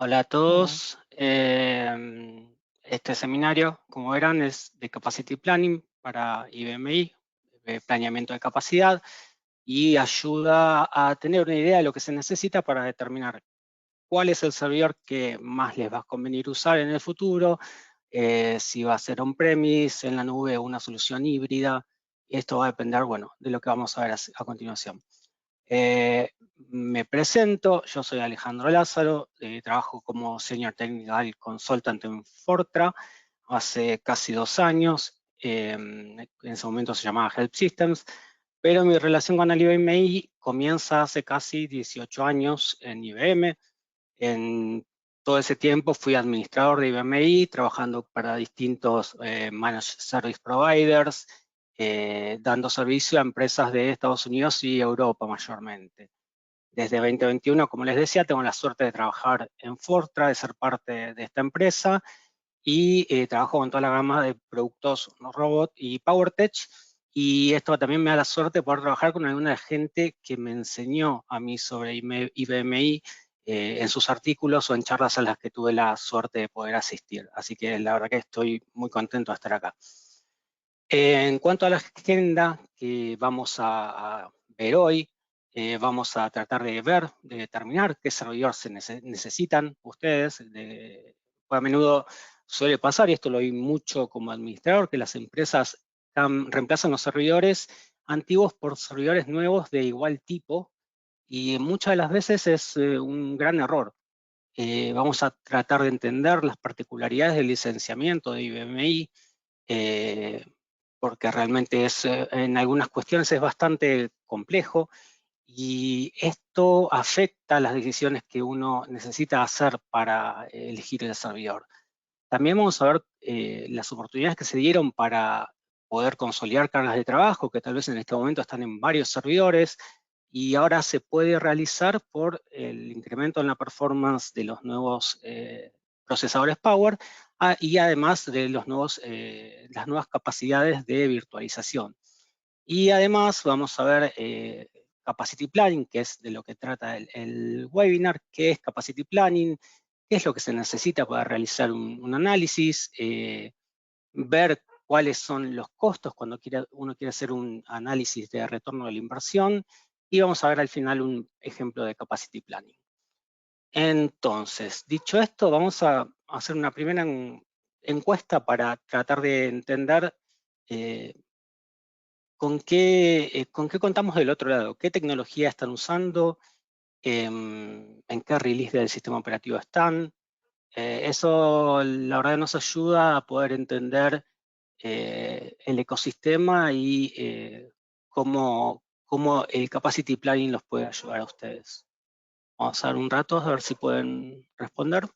Hola a Hola. todos. Este seminario, como verán, es de Capacity Planning para IBMI, planeamiento de capacidad, y ayuda a tener una idea de lo que se necesita para determinar cuál es el servidor que más les va a convenir usar en el futuro, si va a ser on-premise, en la nube o una solución híbrida. Esto va a depender, bueno, de lo que vamos a ver a continuación. Me presento, yo soy Alejandro Lázaro, trabajo como Senior Technical Consultant en Fortra hace casi 2 años, en ese momento se llamaba Help Systems, pero mi relación con el IBMI comienza hace casi 18 años en IBM. En todo ese tiempo fui administrador de IBMI, trabajando para distintos Managed Service Providers, dando servicio a empresas de Estados Unidos y Europa mayormente. Desde 2021, como les decía, tengo la suerte de trabajar en Fortra, de ser parte de esta empresa y trabajo con toda la gama de productos robot y PowerTech. Y esto también me da la suerte de poder trabajar con alguna gente que me enseñó a mí sobre IBMI en sus artículos o en charlas a las que tuve la suerte de poder asistir. Así que la verdad que estoy muy contento de estar acá. En cuanto a la agenda que vamos a ver hoy, vamos a tratar de ver, de determinar qué servidor necesitan ustedes. A menudo suele pasar, y esto lo vi mucho como administrador, que las empresas reemplazan los servidores antiguos por servidores nuevos de igual tipo, y muchas de las veces es un gran error. Vamos a tratar de entender las particularidades del licenciamiento de IBMI, eh, porque realmente en algunas cuestiones es bastante complejo, y esto afecta las decisiones que uno necesita hacer para elegir el servidor. También vamos a ver las oportunidades que se dieron para poder consolidar cargas de trabajo, que tal vez en este momento están en varios servidores, y ahora se puede realizar por el incremento en la performance de los nuevos procesadores Power, y además de las nuevas capacidades de virtualización. Y además vamos a ver Capacity Planning, que es de lo que trata el webinar. ¿Qué es Capacity Planning? ¿Qué es lo que se necesita para realizar un análisis? Ver cuáles son los costos cuando uno quiere hacer un análisis de retorno de la inversión, y vamos a ver al final un ejemplo de Capacity Planning. Entonces, dicho esto, vamos a hacer una primera encuesta para tratar de entender eh, con qué contamos del otro lado, qué tecnología están usando, en qué release del sistema operativo están. Eso la verdad nos ayuda a poder entender el ecosistema y cómo el Capacity Planning los puede ayudar a ustedes. Vamos a dar un rato a ver si pueden responder.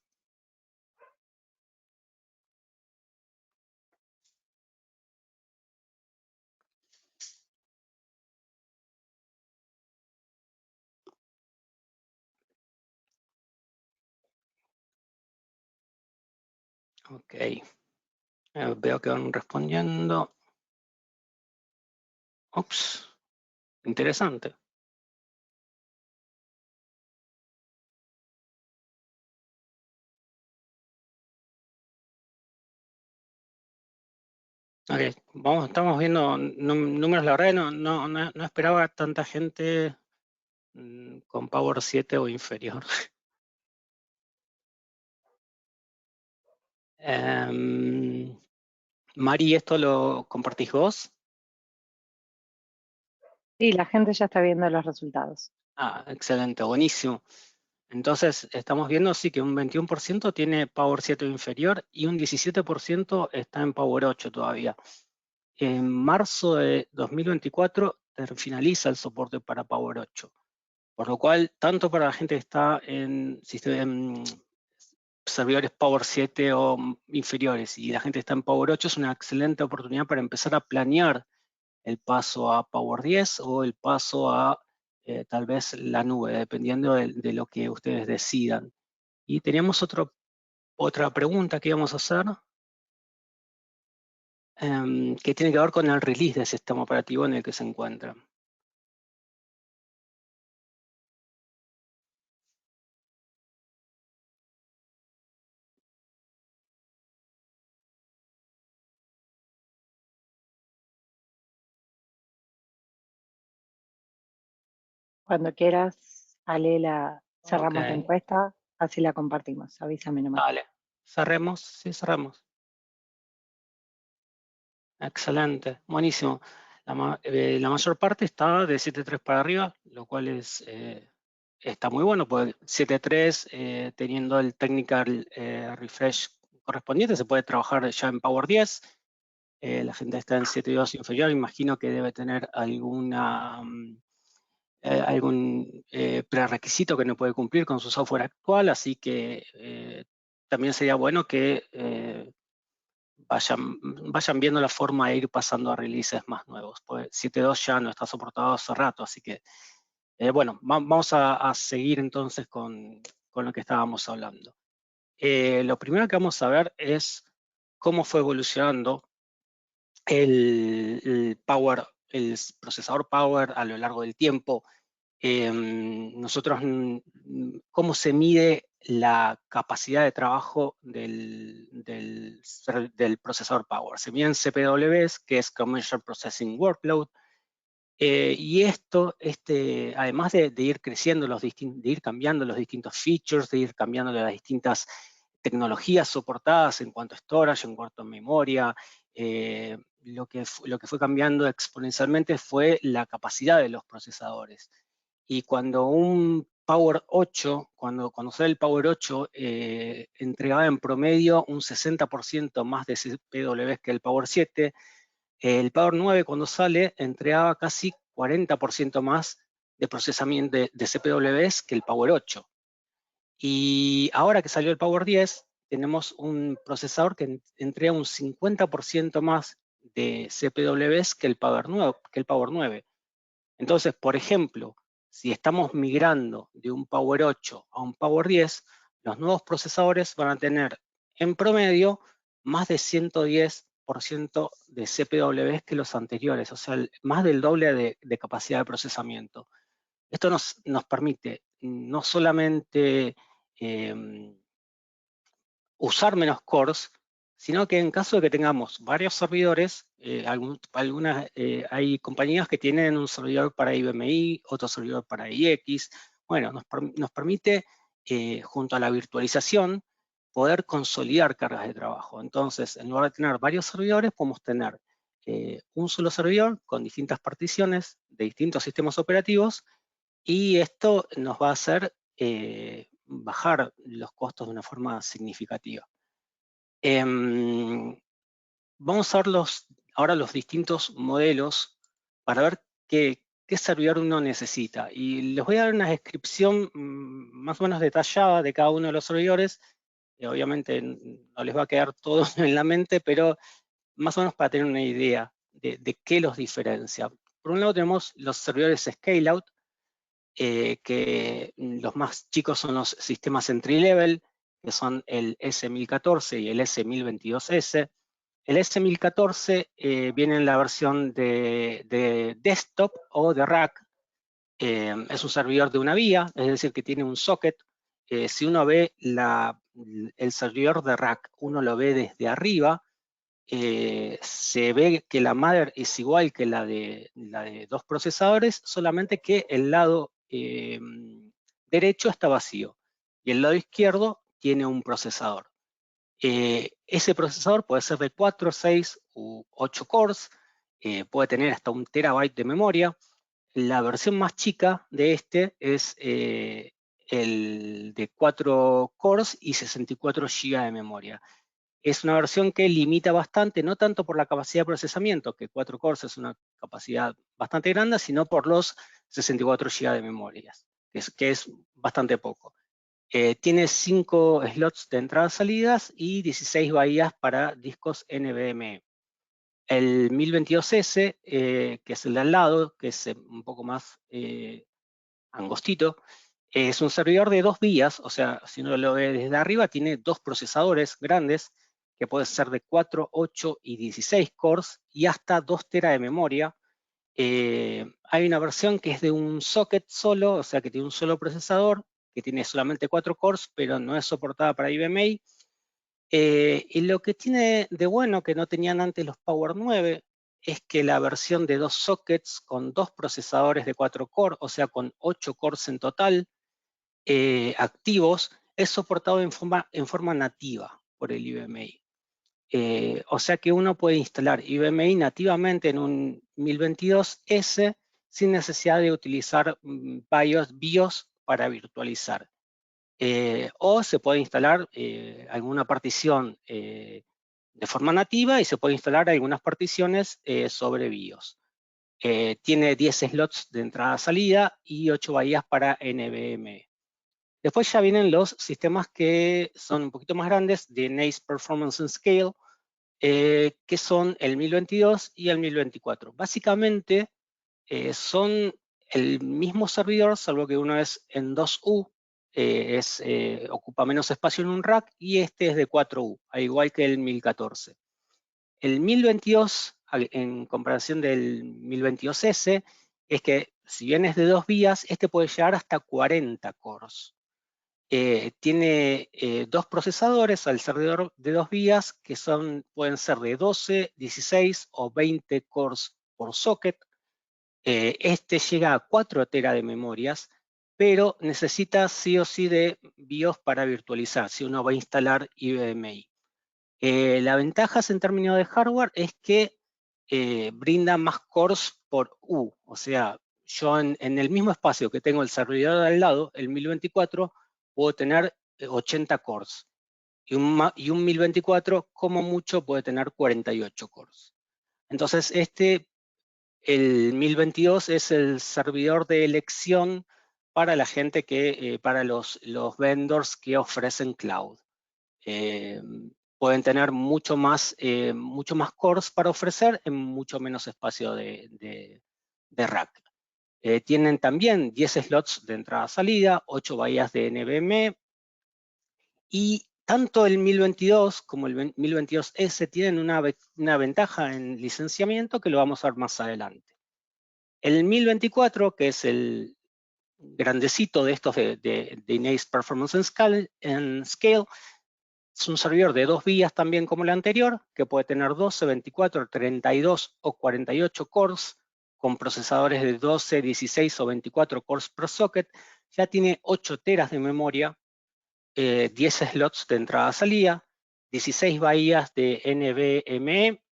Ok, veo que van respondiendo. Ups, interesante. Ok, estamos viendo números, la verdad no esperaba tanta gente con Power 7 o inferior. Mari, ¿esto lo compartís vos? Sí, la gente ya está viendo los resultados. Ah, excelente, buenísimo. Entonces, estamos viendo sí que un 21% tiene Power 7 o inferior y un 17% está en Power 8 todavía. En marzo de 2024 finaliza el soporte para Power 8, por lo cual, tanto para la gente que está en servidores Power 7 o inferiores y la gente que está en Power 8, es una excelente oportunidad para empezar a planear el paso a Power 10 o el paso a tal vez la nube, dependiendo de lo que ustedes decidan. Y teníamos otra pregunta que íbamos a hacer, que tiene que ver con el release del sistema operativo en el que se encuentran. Cuando quieras, Ok, cerramos la encuesta, así la compartimos. Avísame nomás. dale. Cerremos, sí, cerramos. Excelente, buenísimo. La mayor parte está de 7.3 para arriba, lo cual está muy bueno, porque 7.3 teniendo el technical refresh correspondiente se puede trabajar ya en Power 10. La gente está en 7.2 inferior, imagino que debe tener algún prerequisito que no puede cumplir con su software actual, así que también sería bueno que vayan viendo la forma de ir pasando a releases más nuevos. Pues 7.2 ya no está soportado hace rato, así que bueno, vamos a seguir entonces con lo que estábamos hablando. Lo primero que vamos a ver es cómo fue evolucionando el procesador Power a lo largo del tiempo. Nosotros, cómo se mide la capacidad de trabajo del procesador Power. Se miden CPWs, que es Commercial Processing Workload, y esto, además de ir creciendo, de ir cambiando los distintos features, de ir cambiando las distintas tecnologías soportadas en cuanto a storage, en cuanto a memoria, lo que fue cambiando exponencialmente fue la capacidad de los procesadores. Y cuando un Power 8, cuando sale el Power 8, entregaba en promedio un 60% más de CPWs que el Power 7, el Power 9 cuando sale entregaba casi 40% más de procesamiento de CPWs que el Power 8. Y ahora que salió el Power 10, tenemos un procesador que entrega un 50% más de CPWs que el Power 9. Entonces, por ejemplo, si estamos migrando de un Power 8 a un Power 10, los nuevos procesadores van a tener en promedio más de 110% de CPWs que los anteriores, o sea, más del doble de capacidad de procesamiento. Esto nos permite no solamente usar menos cores, sino que en caso de que tengamos varios servidores, hay compañías que tienen un servidor para IBMI, otro servidor para IX. Bueno, nos permite, junto a la virtualización, poder consolidar cargas de trabajo. Entonces, en lugar de tener varios servidores, podemos tener un solo servidor con distintas particiones de distintos sistemas operativos, y esto nos va a hacer bajar los costos de una forma significativa. Vamos a ver ahora los distintos modelos para ver qué servidor uno necesita. Y les voy a dar una descripción más o menos detallada de cada uno de los servidores. Obviamente no les va a quedar todo en la mente, pero más o menos para tener una idea de qué los diferencia. Por un lado tenemos los servidores Scale-out, que los más chicos son los sistemas entry-level, que son el S1014 y el S1022S. El S1014 viene en la versión de desktop o de rack. Es un servidor de una vía, es decir, que tiene un socket. Si uno ve el servidor de rack, uno lo ve desde arriba, se ve que la mother es igual que la de dos procesadores, solamente que el lado derecho está vacío y el lado izquierdo tiene un procesador. Ese procesador puede ser de 4, 6 u 8 cores, puede tener hasta 1 terabyte de memoria. La versión más chica de este es el de 4 cores y 64 GB de memoria. Es una versión que limita bastante, no tanto por la capacidad de procesamiento, que 4 cores es una capacidad bastante grande, sino por los 64 GB de memoria, que es bastante poco. Tiene 5 slots de entradas y salidas y 16 bahías para discos NVMe. El 1022S, que es el de al lado, que es un poco más angostito, es un servidor de 2 vías, o sea, si uno lo ve desde arriba, tiene 2 procesadores grandes, que pueden ser de 4, 8 y 16 cores, y hasta 2 TB de memoria. Hay una versión que es de un socket solo, o sea, que tiene un solo procesador, que tiene solamente 4 cores, pero no es soportada para IBMI. Y lo que tiene de bueno, que no tenían antes los Power 9, es que la versión de 2 sockets con 2 procesadores de 4 core, o sea, con 8 cores en total, activos, es soportado en forma nativa por el IBMI. O sea que uno puede instalar IBMI nativamente en un 1022S sin necesidad de utilizar BIOS para virtualizar. O se puede instalar alguna partición de forma nativa y se puede instalar algunas particiones sobre BIOS. Tiene 10 slots de entrada-salida y 8 bahías para NVMe. Después ya vienen los sistemas que son un poquito más grandes, de NACE Performance and Scale, que son el 1022 y el 1024. Básicamente son el mismo servidor, salvo que uno es en 2U, ocupa menos espacio en un rack, y este es de 4U, al igual que el 1014. El 1022, en comparación del 1022S, es que si bien es de 2 vías, este puede llegar hasta 40 cores. Tiene 2 procesadores al ser de 2 vías, que pueden ser de 12, 16 o 20 cores por socket. Este llega a 4 teras de memorias, pero necesita sí o sí de BIOS para virtualizar, si uno va a instalar IBMI. La ventaja en términos de hardware es que brinda más cores por U. O sea, yo en el mismo espacio que tengo el servidor de al lado, el 1024, puedo tener 80 cores. Y un 1024, como mucho, puede tener 48 cores. Entonces, el 1022 es el servidor de elección para la gente para los vendors que ofrecen cloud. Pueden tener mucho más cores para ofrecer en mucho menos espacio de rack. Tienen también 10 slots de entrada-salida, 8 bahías de NVMe, y tanto el 1022 como el 1022S tienen una ventaja en licenciamiento que lo vamos a ver más adelante. El 1024, que es el grandecito de estos de NACE Performance and Scale, es un servidor de 2 vías también como el anterior, que puede tener 12, 24, 32 o 48 cores, con procesadores de 12, 16 o 24 cores per socket. Ya tiene 8 teras de memoria, 10 slots de entrada-salida, 16 bahías de NVMe.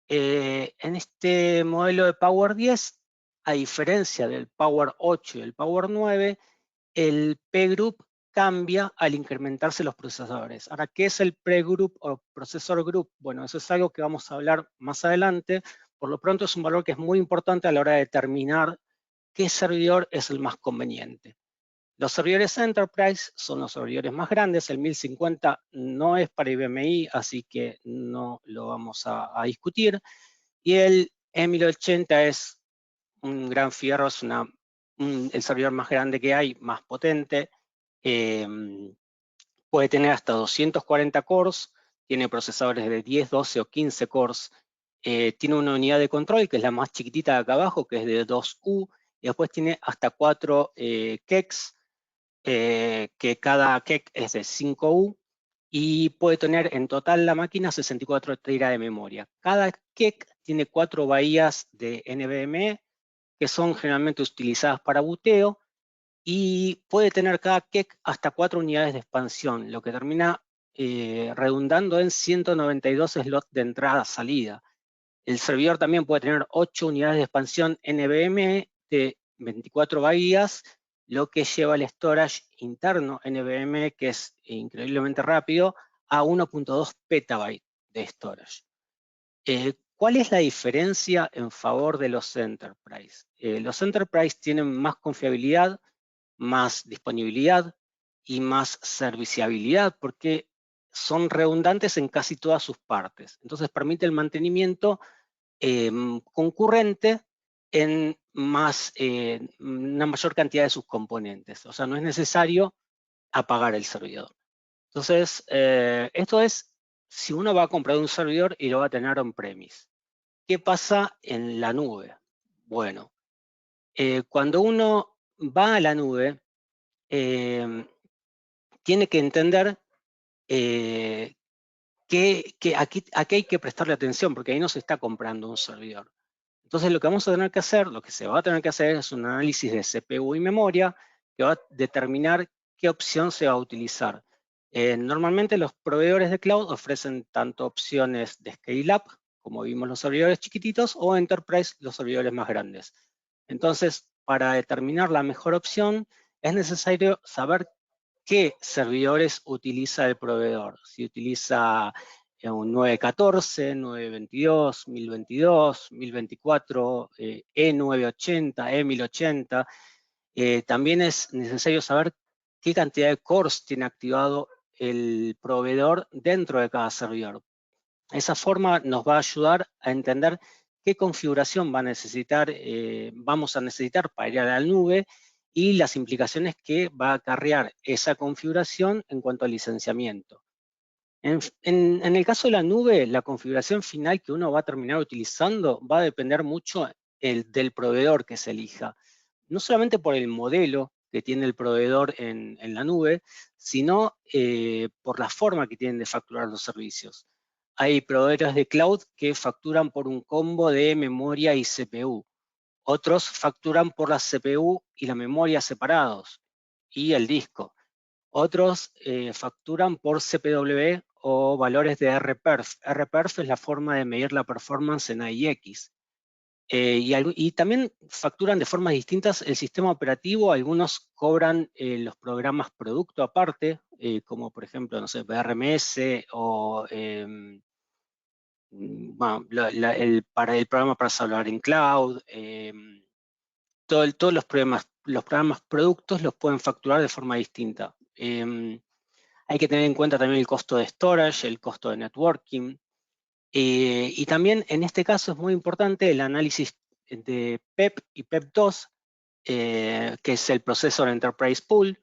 En este modelo de Power 10, a diferencia del Power 8 y el Power 9, el P-Group cambia al incrementarse los procesadores. Ahora, ¿qué es el P-Group o Processor Group? Bueno, eso es algo que vamos a hablar más adelante. Por lo pronto es un valor que es muy importante a la hora de determinar qué servidor es el más conveniente. Los servidores Enterprise son los servidores más grandes. El 1050 no es para IBMI, así que no lo vamos a discutir. Y el E1080 es un gran fierro, es el servidor más grande que hay, más potente. Puede tener hasta 240 cores, tiene procesadores de 10, 12 o 15 cores. Tiene una unidad de control, que es la más chiquitita de acá abajo, que es de 2U, y después tiene hasta 4 KECs, que cada KEC es de 5U, y puede tener en total la máquina 64 teras de memoria. Cada KEC tiene 4 bahías de NVMe, que son generalmente utilizadas para buteo, y puede tener cada KEC hasta 4 unidades de expansión, lo que termina redundando en 192 slots de entrada-salida. El servidor también puede tener 8 unidades de expansión NVMe de 24 bahías, lo que lleva el storage interno NVMe, que es increíblemente rápido, a 1.2 petabytes de storage. ¿Cuál es la diferencia en favor de los Enterprise? Los Enterprise tienen más confiabilidad, más disponibilidad y más serviciabilidad, porque son redundantes en casi todas sus partes. Entonces permite el mantenimiento concurrente en una mayor cantidad de sus componentes. O sea, no es necesario apagar el servidor. Entonces, esto es si uno va a comprar un servidor y lo va a tener on-premise. ¿Qué pasa en la nube? Bueno, cuando uno va a la nube, tiene que entender qué aquí hay que prestarle atención, porque ahí no se está comprando un servidor. Entonces lo que vamos a tener que hacer, lo que se va a tener que hacer es un análisis de CPU y memoria que va a determinar qué opción se va a utilizar. Normalmente los proveedores de cloud ofrecen tanto opciones de scale-up, como vimos los servidores chiquititos, o enterprise, los servidores más grandes. Entonces, para determinar la mejor opción, es necesario saber qué servidores utiliza el proveedor. Si utiliza un 914, 922, 1022, 1024, E980, E1080. También es necesario saber qué cantidad de cores tiene activado el proveedor dentro de cada servidor. Esa forma nos va a ayudar a entender qué configuración vamos a necesitar para ir a la nube y las implicaciones que va a acarrear esa configuración en cuanto al licenciamiento. En el caso de la nube, la configuración final que uno va a terminar utilizando va a depender mucho del proveedor que se elija. No solamente por el modelo que tiene el proveedor en la nube, sino por la forma que tienen de facturar los servicios. Hay proveedores de cloud que facturan por un combo de memoria y CPU. Otros facturan por la CPU y la memoria separados y el disco. Otros facturan por CPW o valores de RPerf. RPerf es la forma de medir la performance en AIX. Y también facturan de formas distintas el sistema operativo. Algunos cobran los programas producto aparte, como por ejemplo, no sé, BRMS o bueno, para el programa para salvar en cloud. Todos los programas productos los pueden facturar de forma distinta. Hay que tener en cuenta también el costo de storage, el costo de networking. Y también en este caso es muy importante el análisis de PEP y PEP2, que es el Processor Enterprise Pool,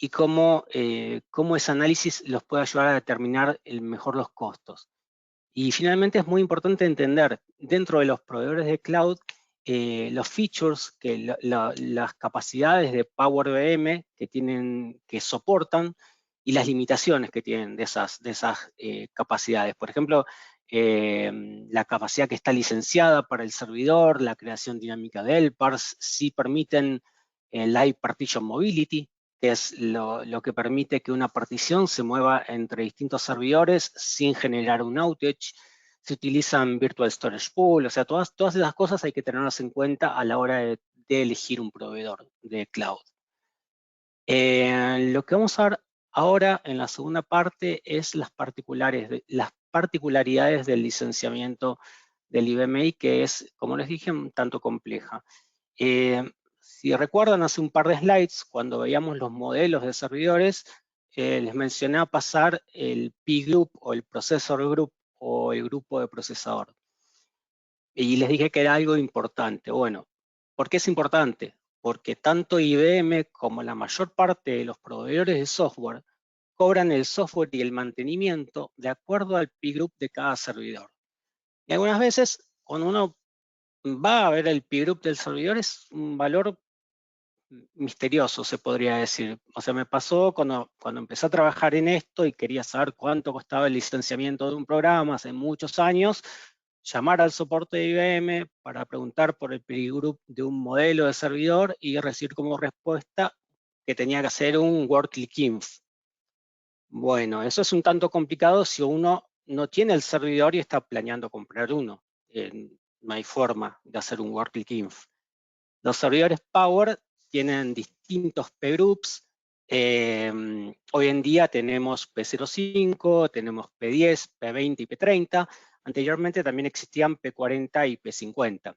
y cómo ese análisis los puede ayudar a determinar mejor los costos. Y finalmente es muy importante entender dentro de los proveedores de cloud los features, las capacidades de Power VM que soportan y las limitaciones que tienen de esas capacidades. Por ejemplo, la capacidad que está licenciada para el servidor, la creación dinámica de LPARS, si permiten Live Partition Mobility, que es lo que permite que una partición se mueva entre distintos servidores sin generar un outage. Se utilizan Virtual Storage Pool, o sea, todas esas cosas hay que tenerlas en cuenta a la hora de elegir un proveedor de cloud. Lo que vamos a ver ahora en la segunda parte es las particularidades del licenciamiento del IBMI, que es, como les dije, un tanto compleja. Si recuerdan hace un par de slides, cuando veíamos los modelos de servidores, les mencioné a pasar el P-Group o el Processor Group o el grupo de procesador. Y les dije que era algo importante. Bueno, ¿por qué es importante? Porque tanto IBM como la mayor parte de los proveedores de software cobran el software y el mantenimiento de acuerdo al P-Group de cada servidor. Y algunas veces, cuando uno va a ver el P-Group del servidor, es un valor misterioso, se podría decir. O sea, me pasó cuando empecé a trabajar en esto y quería saber cuánto costaba el licenciamiento de un programa hace muchos años, llamar al soporte de IBM para preguntar por el P-Group de un modelo de servidor y recibir como respuesta que tenía que hacer un word-click-inf. Bueno, eso es un tanto complicado si uno no tiene el servidor y está planeando comprar uno. No hay forma de hacer un word-click-inf. Los servidores Power tienen distintos P-Groups. Hoy en día tenemos P05, tenemos P10, P20 y P30. Anteriormente también existían P40 y P50.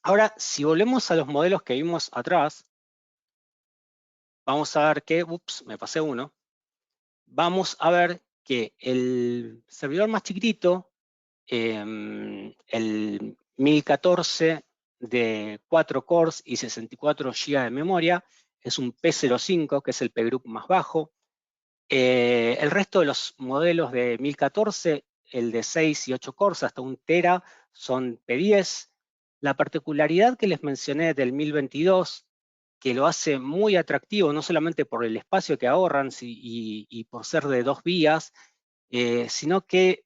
Ahora, si volvemos a los modelos que vimos atrás, vamos a ver que, me pasé uno. Vamos a ver que el servidor más chiquitito, el 1014 de 4 cores y 64 GB de memoria, es un P05, que es el P-Group más bajo. El resto de los modelos de 1014, el de 6 y 8 cores hasta 1 tera, son P10. La particularidad que les mencioné del 1022, que lo hace muy atractivo, no solamente por el espacio que ahorran y por ser de 2 vías, sino que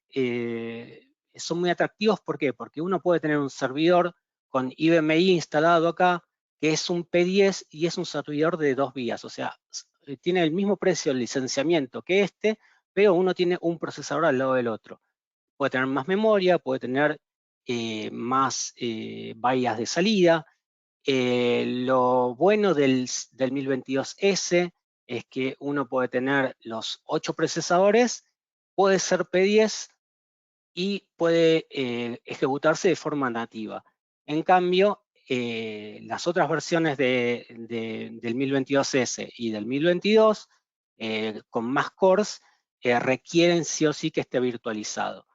son muy atractivos. ¿Por qué? Porque uno puede tener un servidor con IBMI instalado acá, que es un P10 y es un servidor de 2 vías, o sea, tiene el mismo precio el licenciamiento que este, pero uno tiene un procesador al lado del otro. Puede tener más memoria, puede tener más bahías de salida. Lo bueno del 1022S es que uno puede tener los 8 procesadores, puede ser P10 y puede ejecutarse de forma nativa. En cambio, las otras versiones del 1022S y del 1022, con más cores, requieren sí o sí que esté virtualizado.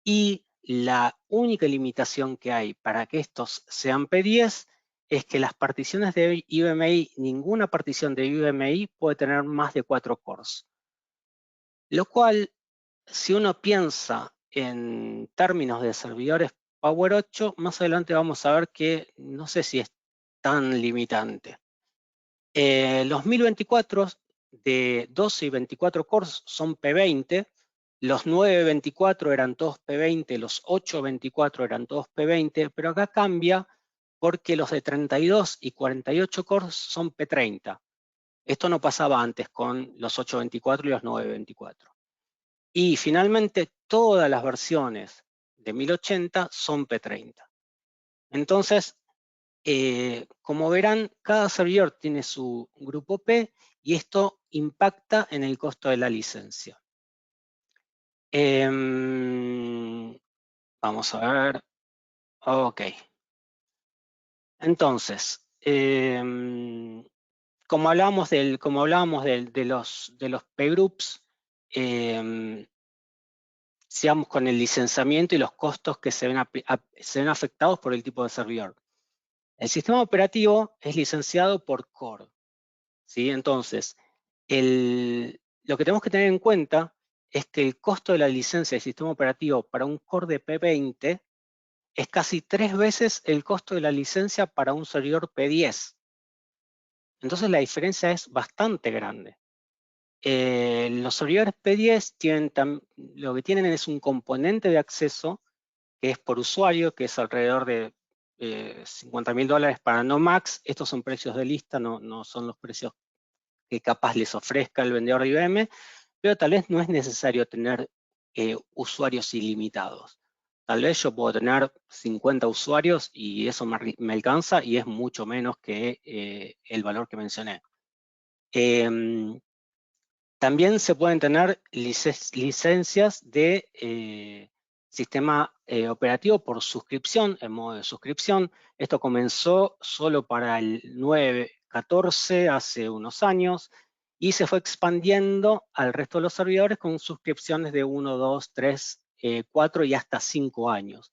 Y la única limitación que hay para que estos sean P10 es que las particiones de IBMI, ninguna partición de IBMI puede tener más de 4 cores. Lo cual, si uno piensa en términos de servidores Power 8, más adelante vamos a ver que no sé si es tan limitante. Los 1024 de 12 y 24 cores son P20, los 924 eran todos P20, los 824 eran todos P20, pero acá cambia porque los de 32 y 48 cores son P30. Esto no pasaba antes con los 824 y los 924. Y finalmente todas las versiones de 1080 son P30. Entonces, como verán, cada servidor tiene su grupo P y esto impacta en el costo de la licencia. Vamos a ver. Ok. Entonces, como hablábamos de los P-Groups, sigamos con el licenciamiento y los costos que se ven afectados por el tipo de servidor. El sistema operativo es licenciado por core, ¿sí? Entonces, lo que tenemos que tener en cuenta es que el costo de la licencia del sistema operativo para un core de P20 es casi 3 veces el costo de la licencia para un servidor P10. Entonces la diferencia es bastante grande. Los servidores P10 lo que tienen es un componente de acceso que es por usuario, que es alrededor de $50.000 para no max. Estos son precios de lista, no son los precios que capaz les ofrezca el vendedor de IBM, pero tal vez no es necesario tener usuarios ilimitados. Tal vez yo puedo tener 50 usuarios y eso me alcanza y es mucho menos que el valor que mencioné. También se pueden tener licencias de sistema operativo por suscripción, en modo de suscripción. Esto comenzó solo para el 9.14 hace unos años y se fue expandiendo al resto de los servidores con suscripciones de 1, 2, 3, 4 y hasta 5 años.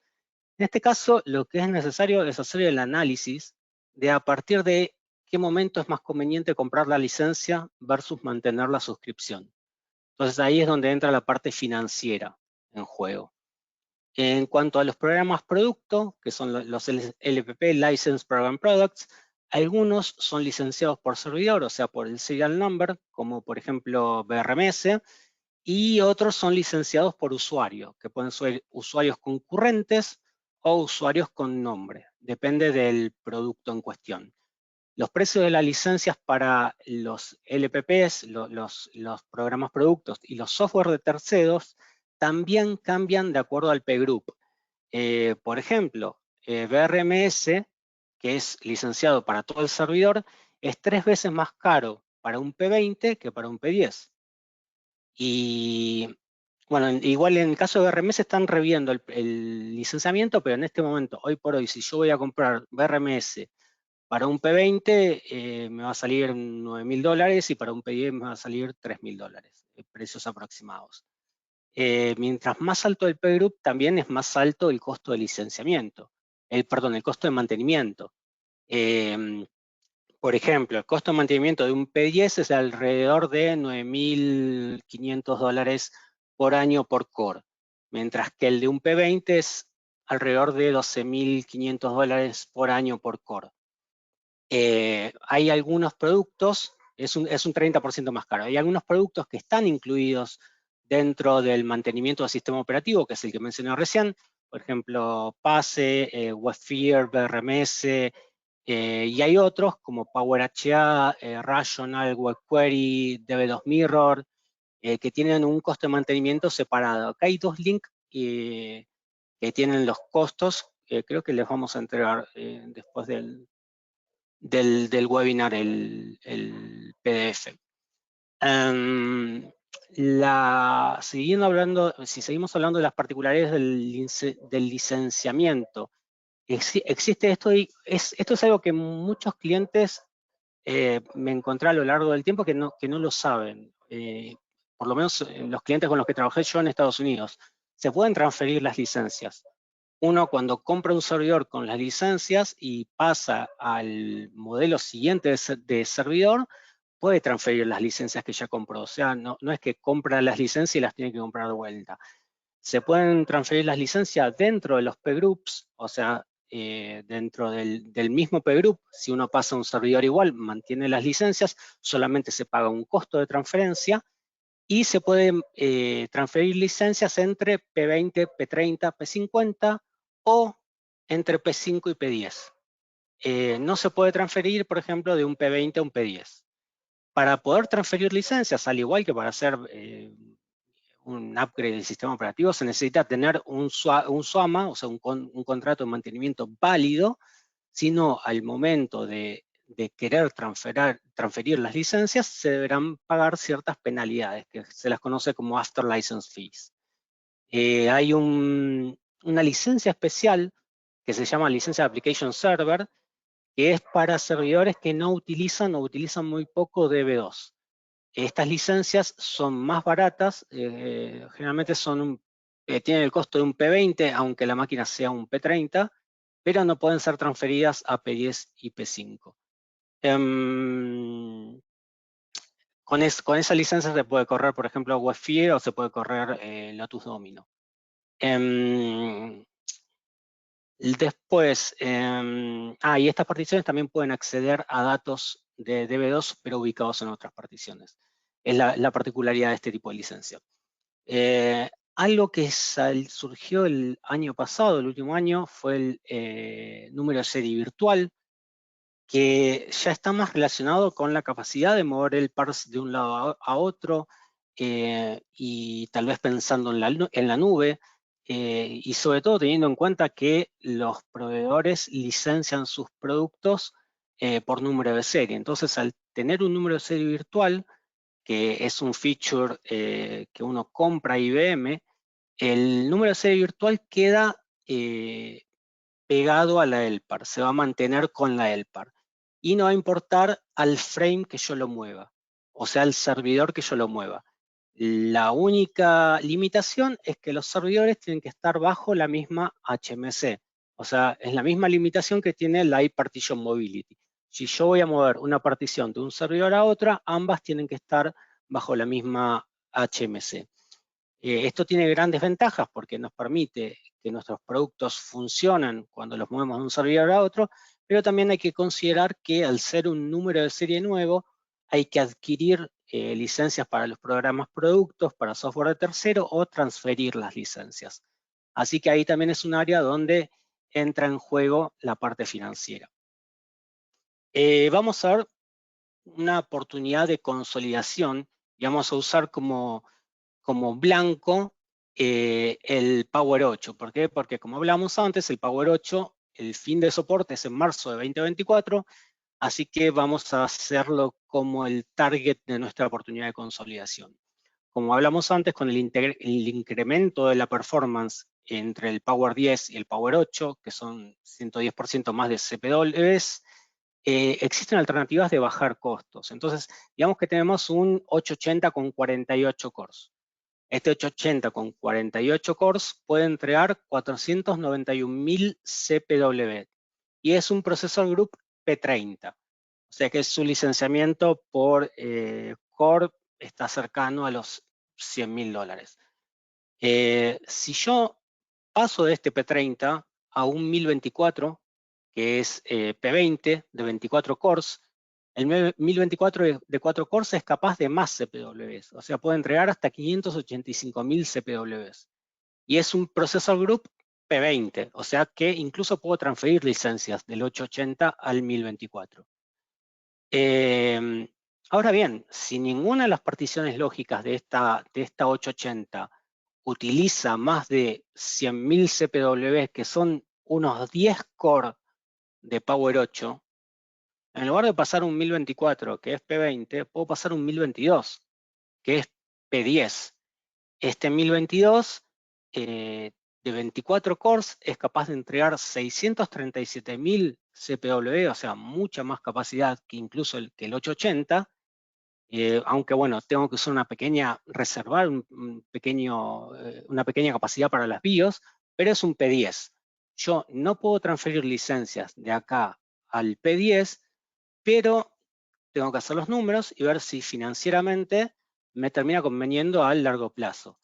En este caso, lo que es necesario es hacer el análisis de a partir de qué momento es más conveniente comprar la licencia versus mantener la suscripción. Entonces ahí es donde entra la parte financiera en juego. En cuanto a los programas producto, que son los LPP, License Program Products, algunos son licenciados por servidor, o sea, por el serial number, como por ejemplo BRMS, y otros son licenciados por usuario, que pueden ser usuarios concurrentes o usuarios con nombre, depende del producto en cuestión. Los precios de las licencias para los LPPs, los programas productos y los software de terceros también cambian de acuerdo al P-Group. Por ejemplo, BRMS, que es licenciado para todo el servidor, es 3 veces más caro para un P20 que para un P10. Y bueno, igual en el caso de BRMS están reviendo el licenciamiento, pero en este momento, hoy por hoy, si yo voy a comprar BRMS para un P20 me va a salir $9.000 y para un P10 me va a salir $3.000, precios aproximados. Mientras más alto el P-Group, también es más alto el costo de licenciamiento, el costo de mantenimiento. Por ejemplo, el costo de mantenimiento de un P10 es de alrededor de $9.500 por año por core, mientras que el de un P20 es alrededor de $12.500 por año por core. Hay algunos productos, es un 30% más caro, hay algunos productos que están incluidos dentro del mantenimiento del sistema operativo, que es el que mencioné recién, por ejemplo, PASE, WebFear, BRMS, y hay otros como PowerHA, Rational, WebQuery, DB2 Mirror, que tienen un costo de mantenimiento separado. Acá hay dos links que tienen los costos, creo que les vamos a entregar después del webinar el PDF. Si seguimos hablando de las particularidades del licenciamiento, existe esto y esto es algo que muchos clientes me encontré a lo largo del tiempo que no lo saben. Por lo menos los clientes con los que trabajé yo en Estados Unidos. Se pueden transferir las licencias. Uno cuando compra un servidor con las licencias y pasa al modelo siguiente de servidor, puede transferir las licencias que ya compró. O sea, no es que compra las licencias y las tiene que comprar de vuelta. Se pueden transferir las licencias dentro de los P-Groups, o sea, dentro del mismo P-Group. Si uno pasa a un servidor igual, mantiene las licencias, solamente se paga un costo de transferencia y se pueden transferir licencias entre P20, P30, P50 o entre P5 y P10. No se puede transferir, por ejemplo, de un P20 a un P10. Para poder transferir licencias, al igual que para hacer un upgrade del sistema operativo, se necesita tener un SOAMA, o sea, un contrato de mantenimiento válido, sino al momento de querer transferir las licencias, se deberán pagar ciertas penalidades, que se las conoce como After License Fees. Hay una licencia especial que se llama licencia de Application Server, que es para servidores que no utilizan o utilizan muy poco DB2. Estas licencias son más baratas, generalmente tienen el costo de un P20, aunque la máquina sea un P30, pero no pueden ser transferidas a P10 y P5. Con esa licencia se puede correr, por ejemplo, WebFear o se puede correr Lotus Domino. Después, y estas particiones también pueden acceder a datos de DB2, pero ubicados en otras particiones. Es la particularidad de este tipo de licencia. Algo que surgió el año pasado, el último año, fue el número de serie virtual, que ya está más relacionado con la capacidad de mover el parse de un lado a otro, y tal vez pensando en la nube, y sobre todo teniendo en cuenta que los proveedores licencian sus productos por número de serie. Entonces, al tener un número de serie virtual, que es un feature que uno compra IBM, el número de serie virtual queda pegado a la LPAR, se va a mantener con la LPAR. Y no va a importar al frame que yo lo mueva, o sea, al servidor que yo lo mueva. La única limitación es que los servidores tienen que estar bajo la misma HMC. O sea, es la misma limitación que tiene la iPartition Mobility. Si yo voy a mover una partición de un servidor a otra, ambas tienen que estar bajo la misma HMC. Esto tiene grandes ventajas porque nos permite que nuestros productos funcionen cuando los movemos de un servidor a otro, pero también hay que considerar que al ser un número de serie nuevo, hay que adquirir licencias para los programas productos, para software de tercero o transferir las licencias. Así que ahí también es un área donde entra en juego la parte financiera. Vamos a ver una oportunidad de consolidación y vamos a usar como blanco el Power 8. ¿Por qué? Porque como hablamos antes, el Power 8, el fin de soporte es en marzo de 2024, así que vamos a hacerlo como el target de nuestra oportunidad de consolidación. Como hablamos antes, con el incremento de la performance entre el Power 10 y el Power 8, que son 110% más de CPWs, existen alternativas de bajar costos. Entonces, digamos que tenemos un 880 con 48 cores. Este 880 con 48 cores puede entregar 491.000 CPW y es un procesor Group P30. O sea que su licenciamiento por core está cercano a los $100.000. Si yo paso de este P30 a un 1024, que es P20 de 24 cores, El 1024 de 4 cores es capaz de más CPWs, o sea, puede entregar hasta 585.000 CPWs. Y es un processor group P20, o sea que incluso puedo transferir licencias del 880 al 1024. Ahora bien, si ninguna de las particiones lógicas de esta 880 utiliza más de 100.000 CPW, que son unos 10 core de Power 8, en lugar de pasar un 1024, que es P20, puedo pasar un 1022, que es P10. Este 1022 de 24 cores es capaz de entregar 637.000 CPW, o sea, mucha más capacidad que incluso que el 880, aunque bueno, tengo que usar reservar una pequeña capacidad para las BIOS, pero es un P10. Yo no puedo transferir licencias de acá al P10, pero tengo que hacer los números y ver si financieramente me termina conveniendo a largo plazo.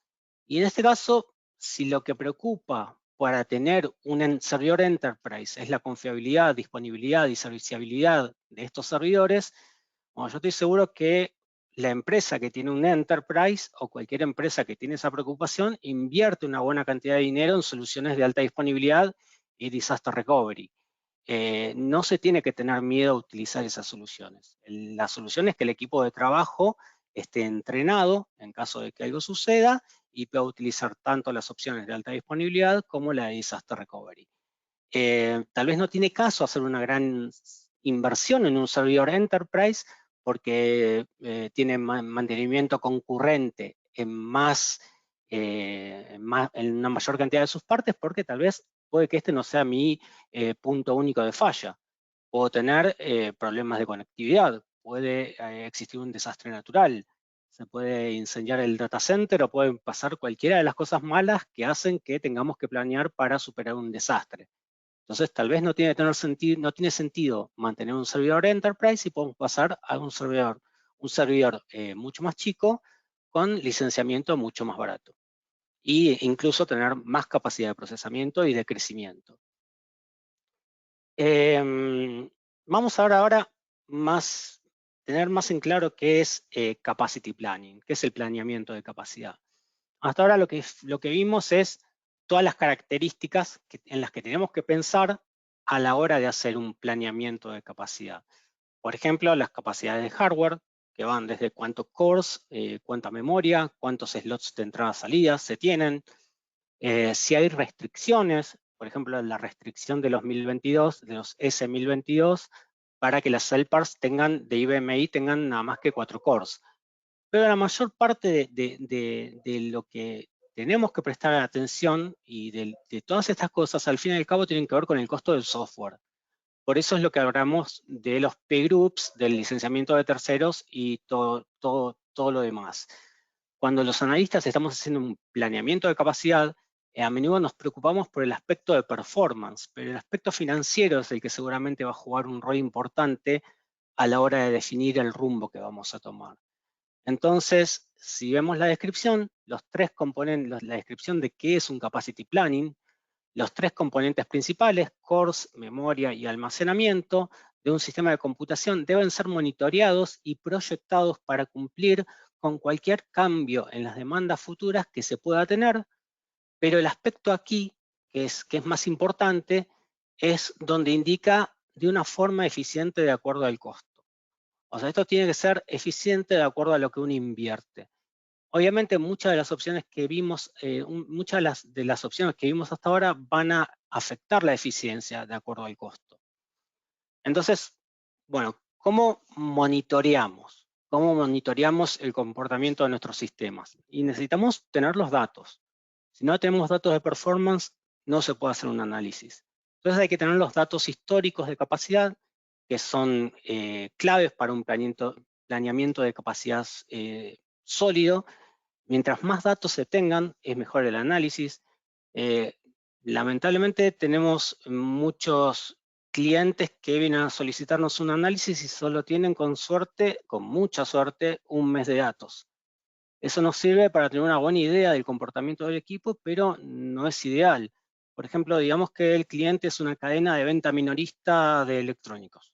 Y en este caso, si lo que preocupa para tener un servidor enterprise es la confiabilidad, disponibilidad y serviciabilidad de estos servidores, bueno, yo estoy seguro que la empresa que tiene un enterprise o cualquier empresa que tiene esa preocupación invierte una buena cantidad de dinero en soluciones de alta disponibilidad y disaster recovery. No se tiene que tener miedo a utilizar esas soluciones. La solución es que el equipo de trabajo esté entrenado en caso de que algo suceda y pueda utilizar tanto las opciones de alta disponibilidad como la de disaster recovery. Tal vez no tiene caso hacer una gran inversión en un servidor enterprise porque tiene mantenimiento concurrente en en una mayor cantidad de sus partes, porque tal vez puede que este no sea mi punto único de falla. Puedo tener problemas de conectividad, puede existir un desastre natural, se puede incendiar el data center o pueden pasar cualquiera de las cosas malas que hacen que tengamos que planear para superar un desastre. Entonces, tal vez no tiene sentido mantener un servidor enterprise y podemos pasar a un servidor mucho más chico con licenciamiento mucho más barato. E incluso tener más capacidad de procesamiento y de crecimiento. Vamos ahora tener más en claro qué es capacity planning, qué es el planeamiento de capacidad. Hasta ahora lo que vimos es todas las características en las que tenemos que pensar a la hora de hacer un planeamiento de capacidad. Por ejemplo, las capacidades de hardware, que van desde cuántos cores, cuánta memoria, cuántos slots de entrada-salida se tienen, si hay restricciones, por ejemplo, la restricción de los 1022, de los S1022, para que las CellParts de IBMI tengan nada más que 4 cores. Pero la mayor parte de lo que tenemos que prestar atención y de todas estas cosas, al fin y al cabo, tienen que ver con el costo del software. Por eso es lo que hablamos de los P-Groups, del licenciamiento de terceros y todo lo demás. Cuando los analistas estamos haciendo un planeamiento de capacidad, a menudo nos preocupamos por el aspecto de performance, pero el aspecto financiero es el que seguramente va a jugar un rol importante a la hora de definir el rumbo que vamos a tomar. Entonces, si vemos la descripción, los tres componentes, la descripción de qué es un capacity planning, los tres componentes principales, cores, memoria y almacenamiento, de un sistema de computación deben ser monitoreados y proyectados para cumplir con cualquier cambio en las demandas futuras que se pueda tener, pero el aspecto aquí, que es más importante, es donde indica de una forma eficiente de acuerdo al costo. O sea, esto tiene que ser eficiente de acuerdo a lo que uno invierte. Obviamente muchas de las opciones que vimos, de las opciones que vimos hasta ahora van a afectar la eficiencia de acuerdo al costo. Entonces, bueno, ¿cómo monitoreamos? ¿Cómo monitoreamos el comportamiento de nuestros sistemas? Y necesitamos tener los datos. Si no tenemos datos de performance, no se puede hacer un análisis. Entonces hay que tener los datos históricos de capacidad, que son claves para un planeamiento de capacidad sólido. Mientras más datos se tengan, es mejor el análisis. Lamentablemente tenemos muchos clientes que vienen a solicitarnos un análisis y solo tienen con mucha suerte, un mes de datos. Eso nos sirve para tener una buena idea del comportamiento del equipo, pero no es ideal. Por ejemplo, digamos que el cliente es una cadena de venta minorista de electrónicos.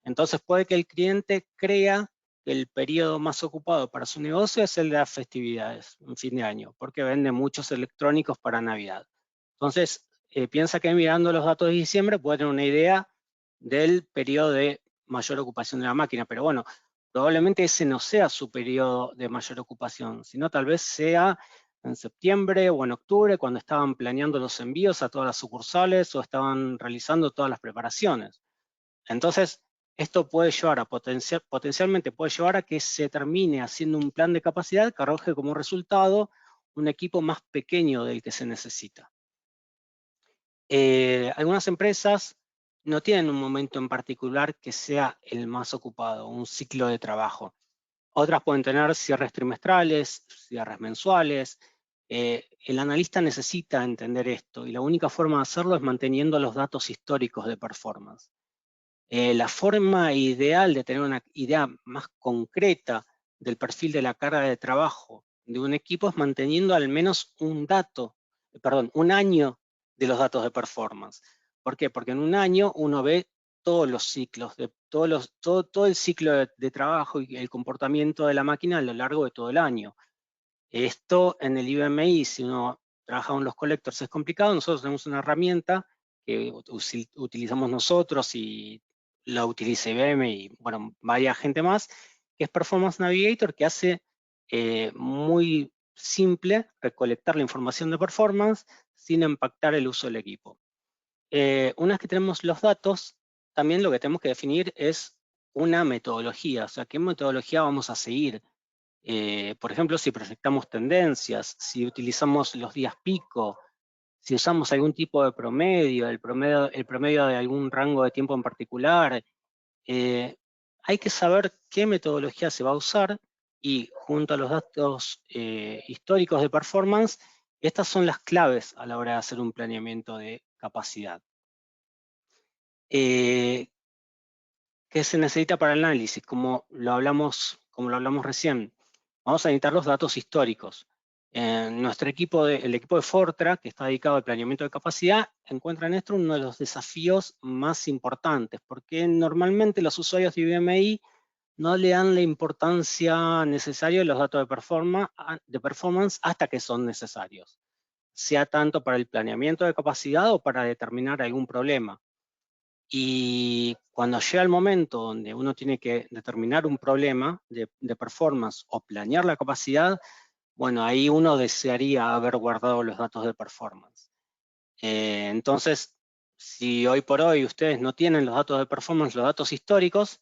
Entonces puede que el cliente crea que el periodo más ocupado para su negocio es el de las festividades, en fin de año, porque vende muchos electrónicos para Navidad. Entonces, piensa que mirando los datos de diciembre puede tener una idea del periodo de mayor ocupación de la máquina, pero bueno, probablemente ese no sea su periodo de mayor ocupación, sino tal vez sea en septiembre o en octubre, cuando estaban planeando los envíos a todas las sucursales o estaban realizando todas las preparaciones. Entonces, esto puede llevar a potencialmente puede llevar a que se termine haciendo un plan de capacidad que arroje como resultado un equipo más pequeño del que se necesita. Algunas empresas no tienen un momento en particular que sea el más ocupado, un ciclo de trabajo. Otras pueden tener cierres trimestrales, cierres mensuales. El analista necesita entender esto y la única forma de hacerlo es manteniendo los datos históricos de performance. La forma ideal de tener una idea más concreta del perfil de la carga de trabajo de un equipo es manteniendo al menos un año de los datos de performance. ¿Por qué? Porque en un año uno ve todos los ciclos, todo el ciclo de trabajo y el comportamiento de la máquina a lo largo de todo el año. Esto en el IBMI, si uno trabaja con los collectors es complicado. Nosotros tenemos una herramienta que utilizamos nosotros y la utiliza IBM y, bueno, vaya gente más, que es Performance Navigator, que hace muy simple recolectar la información de performance sin impactar el uso del equipo. Una vez que tenemos los datos, también lo que tenemos que definir es una metodología, o sea, qué metodología vamos a seguir. Por ejemplo, si proyectamos tendencias, si utilizamos los días pico, si usamos algún tipo de promedio, el promedio de algún rango de tiempo en particular. Hay que saber qué metodología se va a usar y junto a los datos históricos de performance, estas son las claves a la hora de hacer un planeamiento de capacidad. ¿Qué se necesita para el análisis? Como lo hablamos recién, vamos a necesitar los datos históricos. Nuestro equipo, el equipo de Fortra, que está dedicado al planeamiento de capacidad, encuentra en esto uno de los desafíos más importantes, porque normalmente los usuarios de IBMI no le dan la importancia necesaria a los datos de performance hasta que son necesarios, sea tanto para el planeamiento de capacidad o para determinar algún problema. Y cuando llega el momento donde uno tiene que determinar un problema de performance o planear la capacidad, bueno, ahí uno desearía haber guardado los datos de performance. Entonces, si hoy por hoy ustedes no tienen los datos de performance, los datos históricos,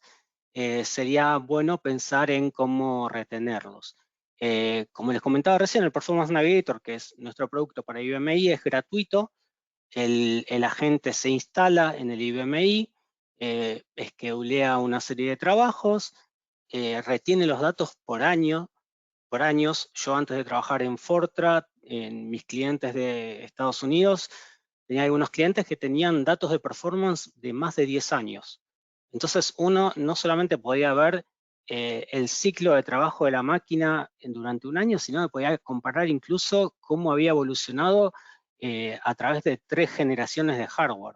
sería bueno pensar en cómo retenerlos. Como les comentaba recién, el Performance Navigator, que es nuestro producto para IBMI, es gratuito. El agente se instala en el IBMI, esqueulea una serie de trabajos, retiene los datos por años. Yo antes de trabajar en Fortran, en mis clientes de Estados Unidos, tenía algunos clientes que tenían datos de performance de más de 10 años. Entonces uno no solamente podía ver el ciclo de trabajo de la máquina durante un año, sino que podía comparar incluso cómo había evolucionado a través de 3 generaciones de hardware.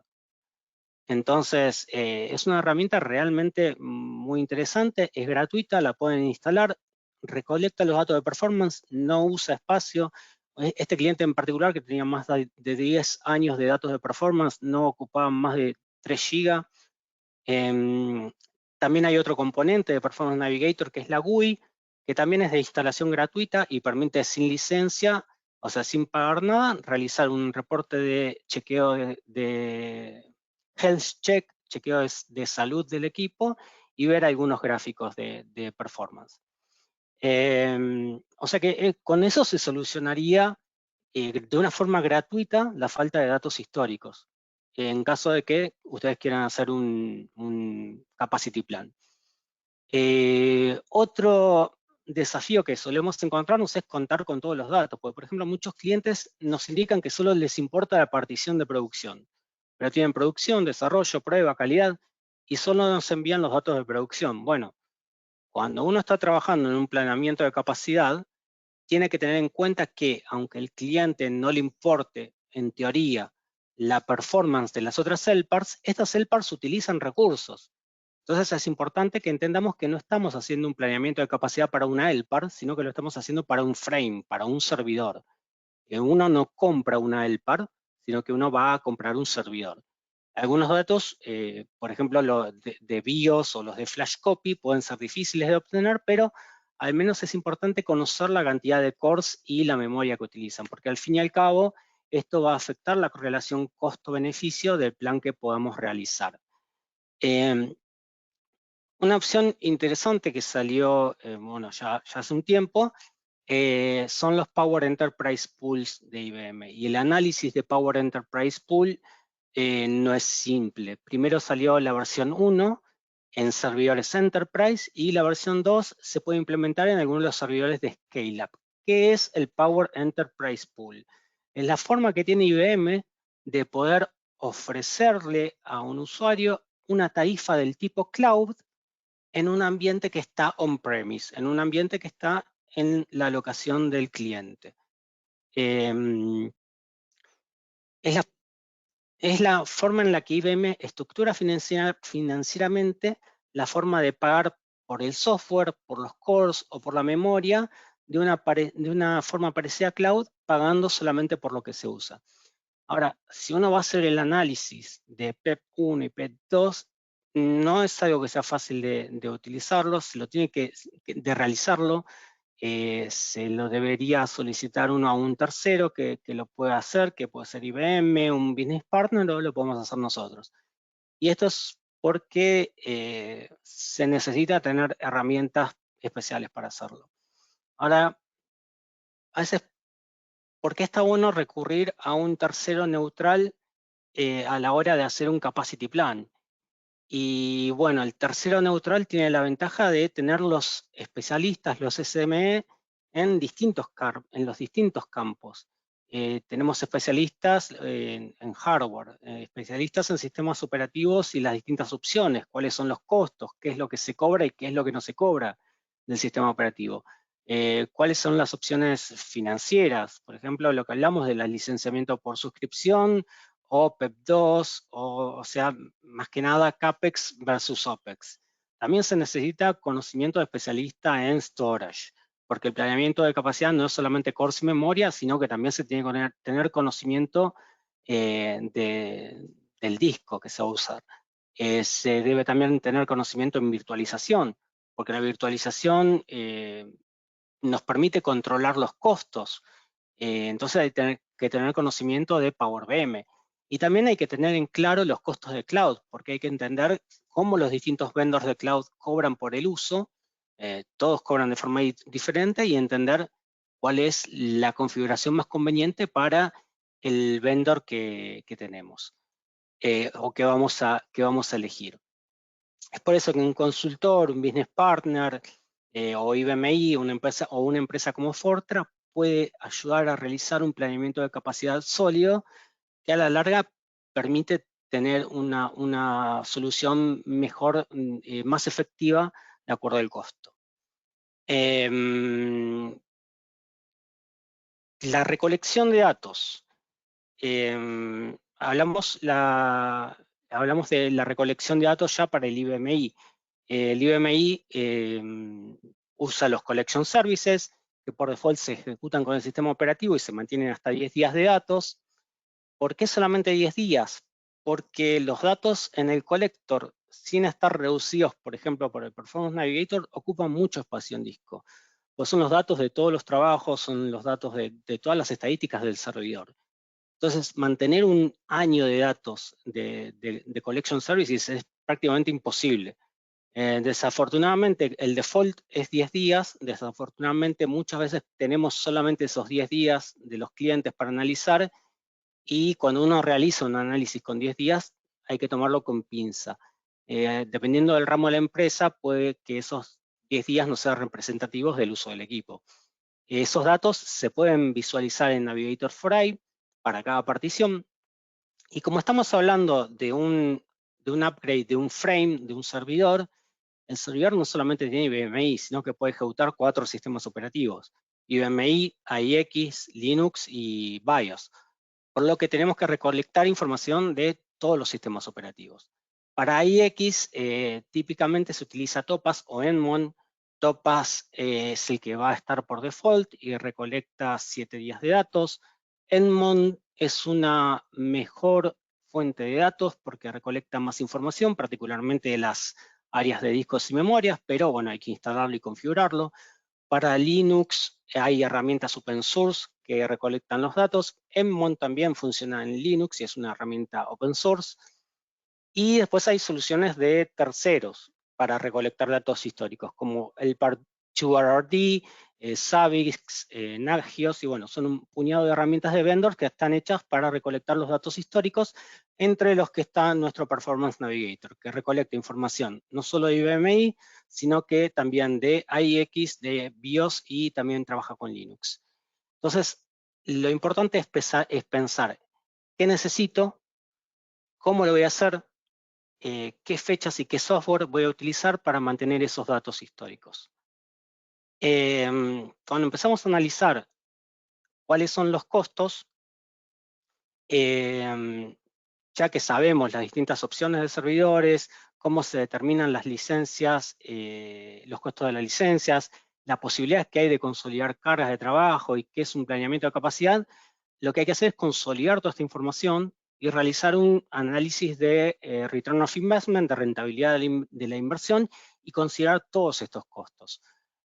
Entonces, es una herramienta realmente muy interesante, es gratuita, la pueden instalar, recolecta los datos de performance, no usa espacio. Este cliente en particular, que tenía más de 10 años de datos de performance, no ocupaba más de 3 GB. También hay otro componente de Performance Navigator, que es la GUI, que también es de instalación gratuita y permite sin licencia, o sea, sin pagar nada, realizar un reporte de chequeo de health check, chequeo de salud del equipo y ver algunos gráficos de performance. O sea que con eso se solucionaría de una forma gratuita la falta de datos históricos, en caso de que ustedes quieran hacer un capacity plan. Otro desafío que solemos encontrarnos es contar con todos los datos, porque por ejemplo muchos clientes nos indican que solo les importa la partición de producción, pero tienen producción, desarrollo, prueba, calidad, y solo nos envían los datos de producción. Bueno, cuando uno está trabajando en un planeamiento de capacidad, tiene que tener en cuenta que aunque el cliente no le importe, en teoría, la performance de las otras cell parts, estas cell parts utilizan recursos. Entonces es importante que entendamos que no estamos haciendo un planeamiento de capacidad para una LPAR, sino que lo estamos haciendo para un frame, para un servidor. Que uno no compra una LPAR, sino que uno va a comprar un servidor. Algunos datos, por ejemplo, los de BIOS o los de flash copy pueden ser difíciles de obtener, pero al menos es importante conocer la cantidad de cores y la memoria que utilizan, porque al fin y al cabo esto va a afectar la correlación costo-beneficio del plan que podamos realizar. Una opción interesante que salió, bueno, ya hace un tiempo, son los Power Enterprise Pools de IBM. Y el análisis de Power Enterprise Pool no es simple. Primero salió la versión 1 en servidores Enterprise y la versión 2 se puede implementar en algunos de los servidores de Scale-Up. ¿Qué es el Power Enterprise Pool? Es la forma que tiene IBM de poder ofrecerle a un usuario una tarifa del tipo cloud en un ambiente que está on-premise, en un ambiente que está en la locación del cliente. Es la forma en la que IBM estructura financieramente la forma de pagar por el software, por los cores o por la memoria de una forma parecida a cloud, pagando solamente por lo que se usa. Ahora, si uno va a hacer el análisis de PEP 1 y PEP 2, no es algo que sea fácil de utilizarlo, se lo tiene de realizarlo, se lo debería solicitar uno a un tercero que lo pueda hacer, que puede ser IBM, un business partner, o lo podemos hacer nosotros. Y esto es porque se necesita tener herramientas especiales para hacerlo. Ahora, a veces, ¿por qué está bueno recurrir a un tercero neutral a la hora de hacer un capacity plan? Y bueno, el tercero neutral tiene la ventaja de tener los especialistas, los SME, en los distintos campos. Tenemos especialistas en hardware, especialistas en sistemas operativos y las distintas opciones, cuáles son los costos, qué es lo que se cobra y qué es lo que no se cobra del sistema operativo. Cuáles son las opciones financieras, por ejemplo, lo que hablamos del licenciamiento por suscripción, o PEP2, o sea, más que nada CAPEX versus OPEX. También se necesita conocimiento de especialista en storage, porque el planeamiento de capacidad no es solamente cores y memoria, sino que también se tiene que tener conocimiento del disco que se va a usar. Se debe también tener conocimiento en virtualización, porque la virtualización nos permite controlar los costos. Entonces hay que tener conocimiento de Power BM. Y también hay que tener en claro los costos de cloud, porque hay que entender cómo los distintos vendors de cloud cobran por el uso. Todos cobran de forma diferente y entender cuál es la configuración más conveniente para el vendor que tenemos o que vamos a elegir. Es por eso que un consultor, un business partner o IBMI, una empresa como Fortra puede ayudar a realizar un planeamiento de capacidad sólido que a la larga permite tener una solución mejor, más efectiva de acuerdo al costo. La recolección de datos. Hablamos de la recolección de datos ya para el IBMI. El IBMI usa los Collection Services, que por default se ejecutan con el sistema operativo y se mantienen hasta 10 días de datos. ¿Por qué solamente 10 días? Porque los datos en el collector, sin estar reducidos, por ejemplo, por el Performance Navigator, ocupan mucho espacio en disco. Pues son los datos de todos los trabajos, son los datos de todas las estadísticas del servidor. Entonces, mantener un año de datos de Collection Services es prácticamente imposible. Desafortunadamente, el default es 10 días. Desafortunadamente, muchas veces tenemos solamente esos 10 días de los clientes para analizar y cuando uno realiza un análisis con 10 días, hay que tomarlo con pinza. Dependiendo del ramo de la empresa, puede que esos 10 días no sean representativos del uso del equipo. Esos datos se pueden visualizar en Navigator for I para cada partición. Y como estamos hablando de un upgrade, de un frame, de un servidor, el servidor no solamente tiene IBMI, sino que puede ejecutar 4 sistemas operativos: IBMI, AIX, Linux y BIOS. Por lo que tenemos que recolectar información de todos los sistemas operativos. Para IX, típicamente se utiliza Topaz o Enmon. Topaz es el que va a estar por default y recolecta 7 días de datos. Enmon es una mejor fuente de datos porque recolecta más información, particularmente de las áreas de discos y memorias, pero bueno, hay que instalarlo y configurarlo. Para Linux hay herramientas open source que recolectan los datos. Enmon también funciona en Linux y es una herramienta open source. Y después hay soluciones de terceros para recolectar datos históricos, como el Part2RRD, Savix, Nagios, y bueno, son un puñado de herramientas de vendors que están hechas para recolectar los datos históricos, entre los que está nuestro Performance Navigator, que recolecta información no solo de IBMI, sino que también de IX, de BIOS y también trabaja con Linux. Entonces, lo importante es pensar qué necesito, cómo lo voy a hacer, qué fechas y qué software voy a utilizar para mantener esos datos históricos. Cuando empezamos a analizar cuáles son los costos, ya que sabemos las distintas opciones de servidores, cómo se determinan las licencias, los costos de las licencias, la posibilidad que hay de consolidar cargas de trabajo y qué es un planeamiento de capacidad, lo que hay que hacer es consolidar toda esta información y realizar un análisis de return of investment, de rentabilidad de la inversión y considerar todos estos costos.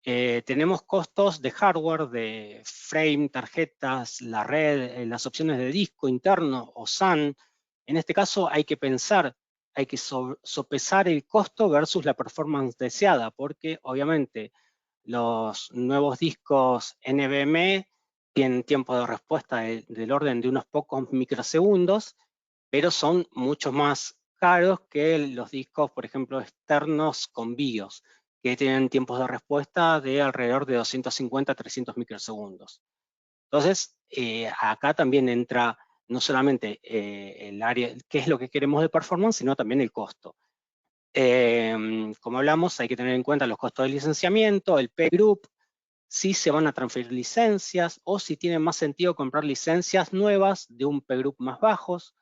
Tenemos costos de hardware, de frame, tarjetas, la red, las opciones de disco interno o SAN. En este caso hay que pensar, hay que sopesar el costo versus la performance deseada, porque obviamente los nuevos discos NVMe tienen tiempo de respuesta del orden de unos pocos microsegundos, pero son mucho más caros que los discos, por ejemplo, externos con BIOS, que tienen tiempos de respuesta de alrededor de 250 a 300 microsegundos. Entonces, acá también entra no solamente el área, qué es lo que queremos de performance, sino también el costo. Como hablamos, hay que tener en cuenta los costos de licenciamiento, el P-Group, si se van a transferir licencias o si tiene más sentido comprar licencias nuevas de un P-Group más bajos,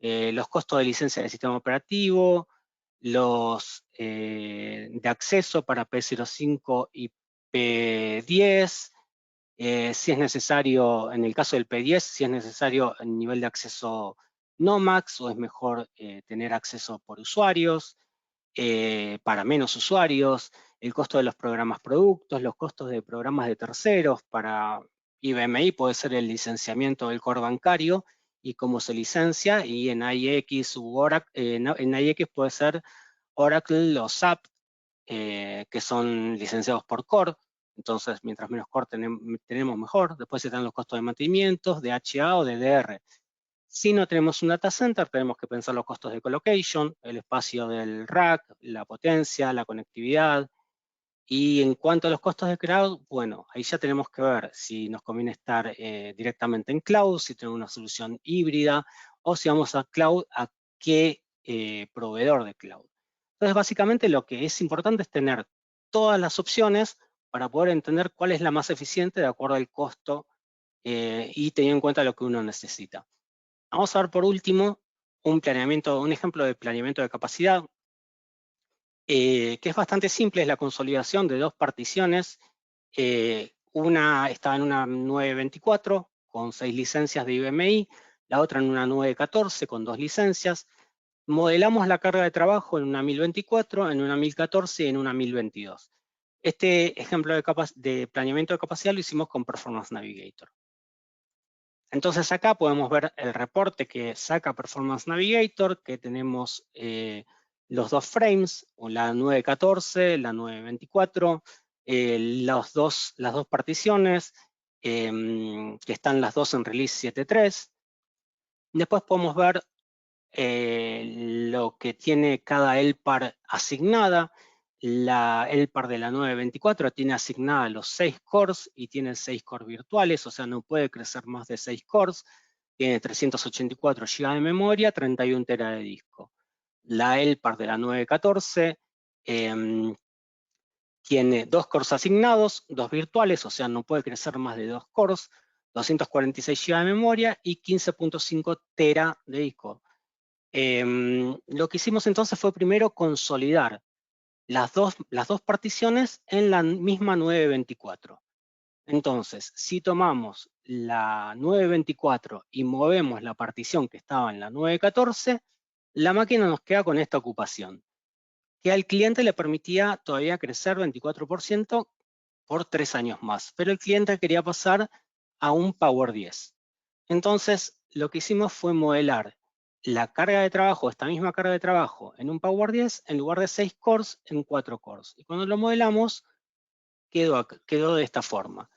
los costos de licencia del sistema operativo, los de acceso para P05 y P10, si es necesario, en el caso del P10, si es necesario el nivel de acceso NOMAX o es mejor tener acceso por usuarios, para menos usuarios, el costo de los programas productos, los costos de programas de terceros. Para IBMI puede ser el licenciamiento del core bancario y cómo se licencia, y en IX u Oracle, en IX puede ser Oracle o SAP, que son licenciados por core. Entonces, mientras menos core tenemos mejor. Después están los costos de mantenimiento, de HA o de DR. Si no tenemos un data center, tenemos que pensar los costos de colocation, el espacio del rack, la potencia, la conectividad. Y en cuanto a los costos de cloud, bueno, ahí ya tenemos que ver si nos conviene estar directamente en cloud, si tenemos una solución híbrida, o si vamos a cloud, a qué proveedor de cloud. Entonces, básicamente lo que es importante es tener todas las opciones para poder entender cuál es la más eficiente de acuerdo al costo y teniendo en cuenta lo que uno necesita. Vamos a ver por último un ejemplo de planeamiento de capacidad, que es bastante simple, es la consolidación de dos particiones. Una estaba en una 924 con 6 licencias de IBMI, la otra en una 914 con 2 licencias. Modelamos la carga de trabajo en una 1024, en una 1014 y en una 1022. Este ejemplo de planeamiento de capacidad lo hicimos con Performance Navigator. Entonces acá podemos ver el reporte que saca Performance Navigator, que tenemos los dos frames, o la 914, la 924, las dos particiones, que están las dos en release 7.3. Después podemos ver lo que tiene cada LPAR asignada. La LPAR de la 924 tiene asignada los 6 cores y tiene 6 cores virtuales, o sea, no puede crecer más de 6 cores. Tiene 384 GB de memoria, 31 TB de disco. La LPAR de la 914 tiene 2 cores asignados, 2 virtuales, o sea, no puede crecer más de 2 cores, 246 GB de memoria y 15.5 TB de disco. Lo que hicimos entonces fue primero consolidar las dos particiones en la misma 924. Entonces, si tomamos la 924 y movemos la partición que estaba en la 914, la máquina nos queda con esta ocupación, que al cliente le permitía todavía crecer 24% por 3 años más, pero el cliente quería pasar a un Power 10. Entonces, lo que hicimos fue modelar la carga de trabajo, esta misma carga de trabajo, en un Power 10, en lugar de 6 cores, en 4 cores. Y cuando lo modelamos, quedó de esta forma.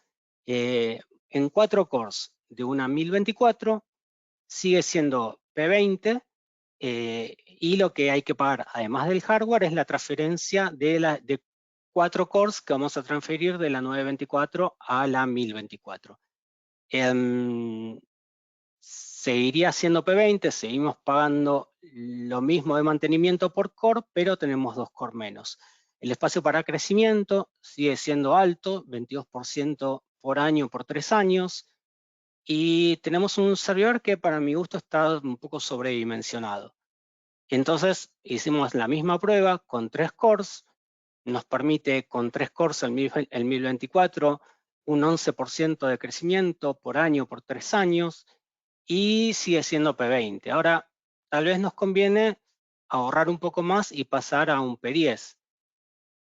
En 4 cores de una 1024, sigue siendo P20, y lo que hay que pagar, además del hardware, es la transferencia de 4 cores que vamos a transferir de la 924 a la 1024. Seguiría siendo P20, seguimos pagando lo mismo de mantenimiento por core, pero tenemos 2 core menos. El espacio para crecimiento sigue siendo alto, 22% por año por 3 años, y tenemos un servidor que para mi gusto está un poco sobredimensionado. Entonces hicimos la misma prueba con 3 cores, nos permite con 3 cores el 1024 un 11% de crecimiento por año por 3 años, y sigue siendo P20. Ahora, tal vez nos conviene ahorrar un poco más y pasar a un P10.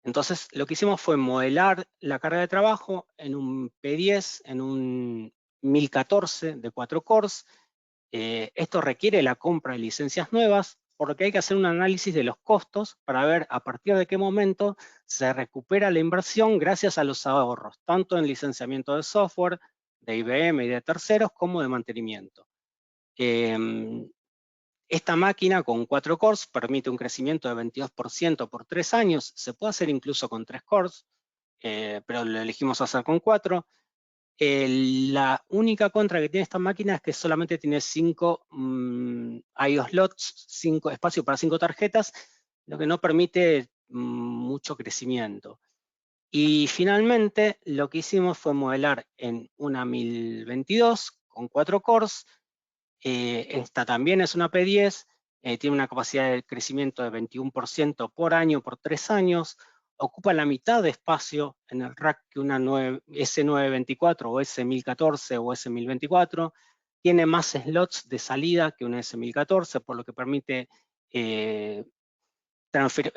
Entonces, lo que hicimos fue modelar la carga de trabajo en un P10, en un 1014 de 4 cores. Esto requiere la compra de licencias nuevas, por lo que hay que hacer un análisis de los costos para ver a partir de qué momento se recupera la inversión gracias a los ahorros, tanto en licenciamiento de software, de IBM y de terceros, como de mantenimiento. Esta máquina con 4 cores permite un crecimiento de 22% por 3 años. Se puede hacer incluso con 3 cores, pero lo elegimos hacer con 4. La única contra que tiene esta máquina es que solamente tiene 5 I/O slots, 5 espacios para 5 tarjetas, lo que no permite mucho crecimiento. Y finalmente lo que hicimos fue modelar en una 1022 con 4 cores. Esta también es una P10, tiene una capacidad de crecimiento de 21% por año por 3 años, ocupa la mitad de espacio en el rack que una S924 o S1014 o S1024, tiene más slots de salida que una S1014, por lo que permite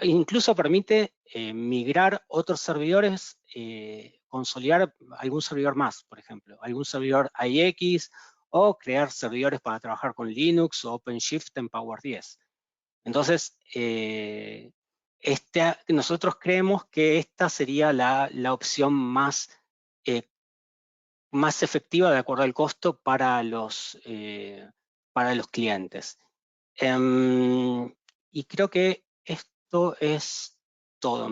incluso permite migrar otros servidores, consolidar algún servidor más, por ejemplo, algún servidor IX, o crear servidores para trabajar con Linux o OpenShift en Power 10. Entonces, nosotros creemos que esta sería la opción más efectiva de acuerdo al costo para los clientes. Y creo que esto es todo.